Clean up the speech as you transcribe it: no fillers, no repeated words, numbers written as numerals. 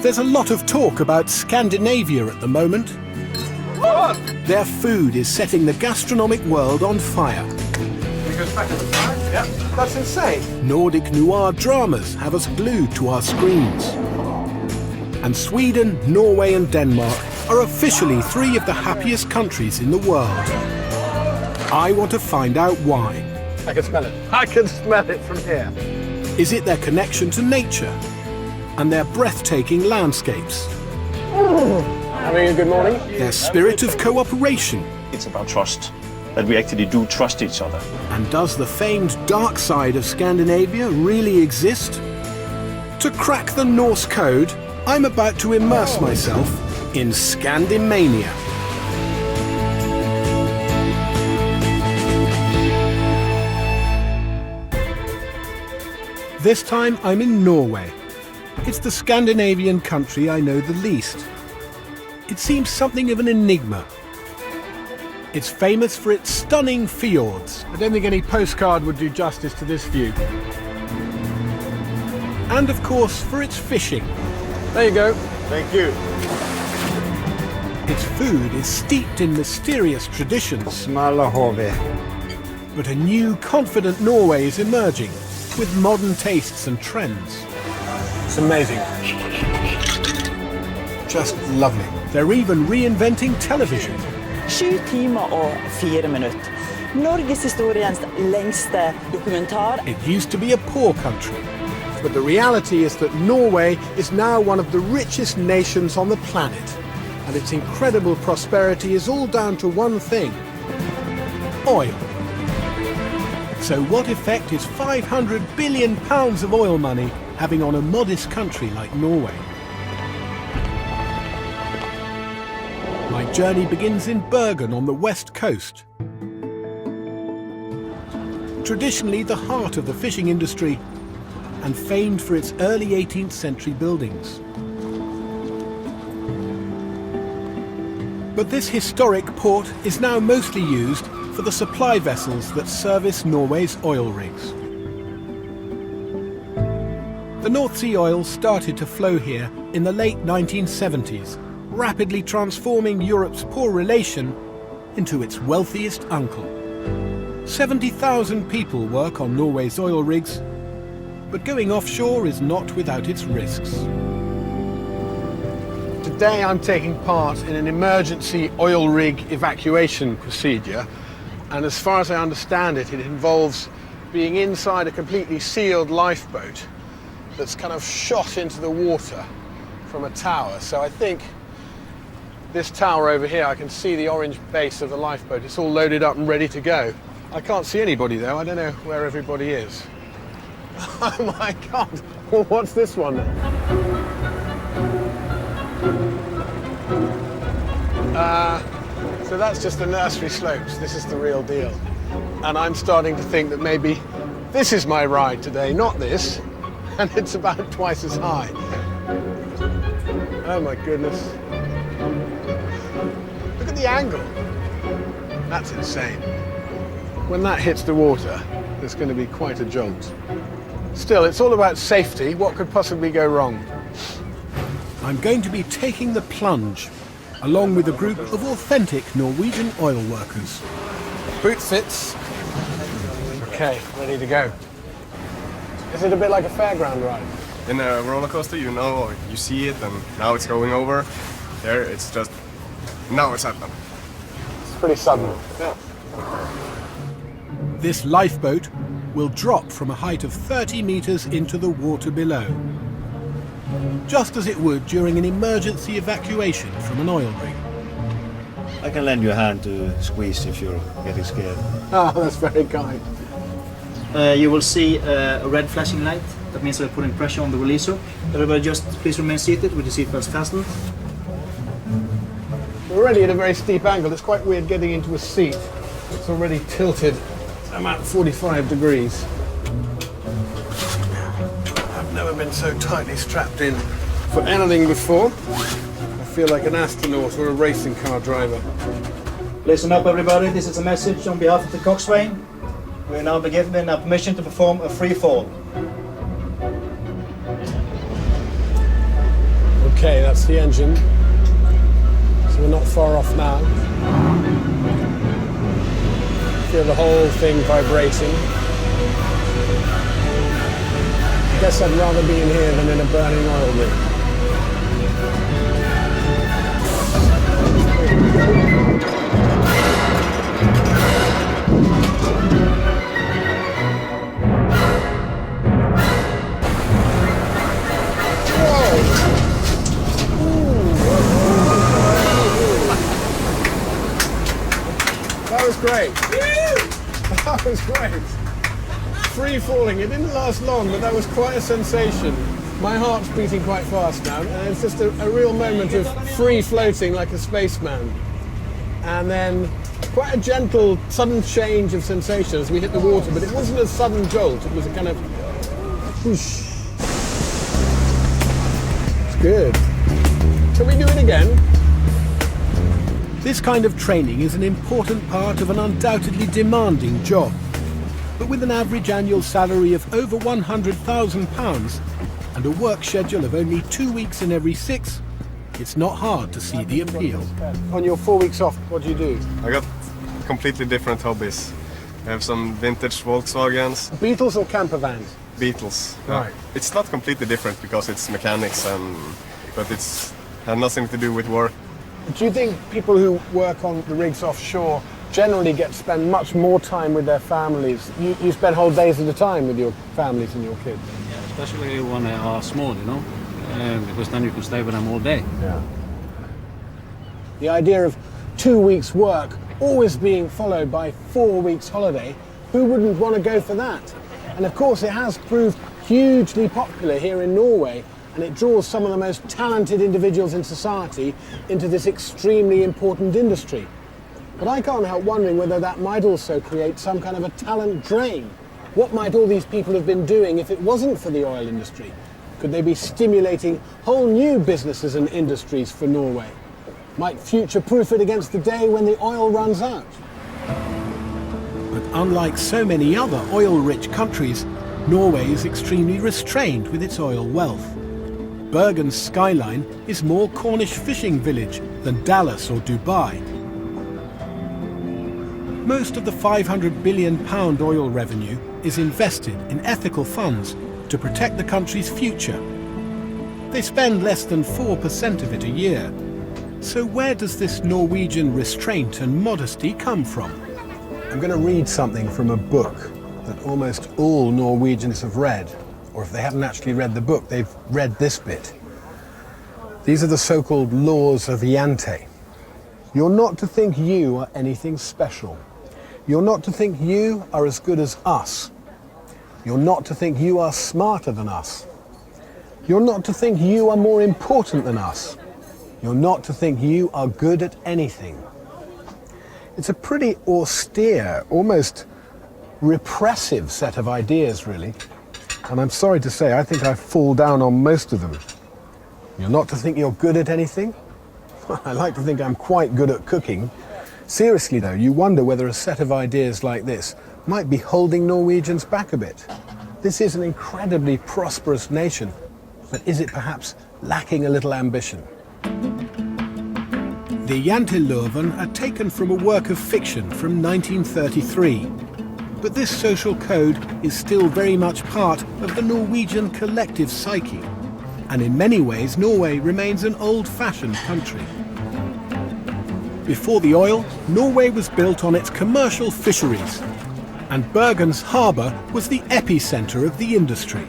There's a lot of talk about Scandinavia at the moment. What? Their food is setting the gastronomic world on fire. It goes back to the side? Yeah. That's insane. Nordic noir dramas have us glued to our screens. And Sweden, Norway and Denmark are officially 3 of the happiest countries in the world. I want to find out why. I can smell it. I can smell it from here. Is it their connection to nature and their breathtaking landscapes? Having a good morning? Their spirit of cooperation? It's about trust, that we actually do trust each other. And does the famed dark side of Scandinavia really exist? To crack the Norse code, I'm about to immerse myself in Scandimania. This time I'm in Norway. It's the Scandinavian country I know the least. It seems something of an enigma. It's famous for its stunning fjords. I don't think any postcard would do justice to this view. And of course for its fishing. There you go. Thank you. Its food is steeped in mysterious traditions. Smalahove. But a new, confident Norway is emerging, with modern tastes and trends. It's amazing. Just lovely. They're even reinventing television. 7 timer og 4 minutter. Norgeshistoriens lengste dokumentar. It used to be a poor country, but the reality is that Norway is now one of the richest nations on the planet. And its incredible prosperity is all down to one thing: oil. So what effect is £500 billion of oil money having on a modest country like Norway? My journey begins in Bergen on the west coast. Traditionally the heart of the fishing industry and famed for its early 18th century buildings. But this historic port is now mostly used for the supply vessels that service Norway's oil rigs. The North Sea oil started to flow here in the late 1970s, rapidly transforming Europe's poor relation into its wealthiest uncle. 70,000 people work on Norway's oil rigs, but going offshore is not without its risks. Today I'm taking part in an emergency oil rig evacuation procedure, and as far as I understand it, it involves being inside a completely sealed lifeboat that's kind of shot into the water from a tower. So I think this tower over here, I can see the orange base of the lifeboat. It's all loaded up and ready to go. I can't see anybody though. I don't know where everybody is. Oh my God. Well, what's this one then? So that's just the nursery slopes. This is the real deal. And I'm starting to think that maybe this is my ride today, not this. And it's about twice as high. Oh my goodness. Look at the angle. That's insane. When that hits the water, there's going to be quite a jolt. Still, it's all about safety. What could possibly go wrong? I'm going to be taking the plunge, along with a group of authentic Norwegian oil workers. Boot fits. Okay, ready to go. Is it a bit like a fairground ride? In a roller coaster, you know, you see it and now it's going over. There, it's just, now it's happening. It's pretty sudden. Yeah. This lifeboat will drop from a height of 30 meters into the water below, just as it would during an emergency evacuation from an oil rig. I can lend you a hand to squeeze if you're getting scared. Oh, that's very kind. You will see a red flashing light. That means we're putting pressure on the release hook. Everybody just please remain seated with the seatbelts fastened. We're already at a very steep angle. It's quite weird getting into a seat. It's already tilted. I'm at 45 degrees. I've never been so tightly strapped in for anything before. I feel like an astronaut or a racing car driver. Listen up, everybody. This is a message on behalf of the coxswain. We are now given permission to perform a free fall. Okay, that's the engine. So we're not far off now. Feel the whole thing vibrating. I guess I'd rather be in here than in a burning oil rig. That was great. That was great. Free falling. It didn't last long, but that was quite a sensation. My heart's beating quite fast now, and it's just a real moment of free floating like a spaceman. And then quite a gentle, sudden change of sensation as we hit the water, but it wasn't a sudden jolt. It was a kind of whoosh. It's good. Can we do it again? This kind of training is an important part of an undoubtedly demanding job. But with an average annual salary of over £100,000 and a work schedule of only 2 weeks in every 6, it's not hard to see the appeal. On your 4 weeks off, what do you do? I got completely different hobbies. I have some vintage Volkswagens. Beetles or camper vans? Beetles. Right. It's not completely different because it's mechanics, but it's had nothing to do with work. Do you think people who work on the rigs offshore generally get to spend much more time with their families? You spend whole days at a time with your families and your kids? Yeah, especially when they are small, you know, because then you can stay with them all day. Yeah. The idea of 2 weeks work always being followed by 4 weeks holiday, who wouldn't want to go for that? And of course it has proved hugely popular here in Norway, and it draws some of the most talented individuals in society into this extremely important industry. But I can't help wondering whether that might also create some kind of a talent drain. What might all these people have been doing if it wasn't for the oil industry? Could they be stimulating whole new businesses and industries for Norway? Might future-proof it against the day when the oil runs out? But unlike so many other oil-rich countries, Norway is extremely restrained with its oil wealth. Bergen's skyline is more Cornish fishing village than Dallas or Dubai. Most of the £500 billion oil revenue is invested in ethical funds to protect the country's future. They spend less than 4% of it a year. So where does this Norwegian restraint and modesty come from? I'm going to read something from a book that almost all Norwegians have read. Or if they haven't actually read the book, they've read this bit. These are the so-called laws of Jante. You're not to think you are anything special. You're not to think you are as good as us. You're not to think you are smarter than us. You're not to think you are more important than us. You're not to think you are good at anything. It's a pretty austere, almost repressive set of ideas, really. And I'm sorry to say, I think I fall down on most of them. You're not to think you're good at anything? I like to think I'm quite good at cooking. Seriously though, you wonder whether a set of ideas like this might be holding Norwegians back a bit. This is an incredibly prosperous nation, but is it perhaps lacking a little ambition? The Janteloven are taken from a work of fiction from 1933. But this social code is still very much part of the Norwegian collective psyche. And in many ways, Norway remains an old-fashioned country. Before the oil, Norway was built on its commercial fisheries, and Bergen's harbour was the epicenter of the industry.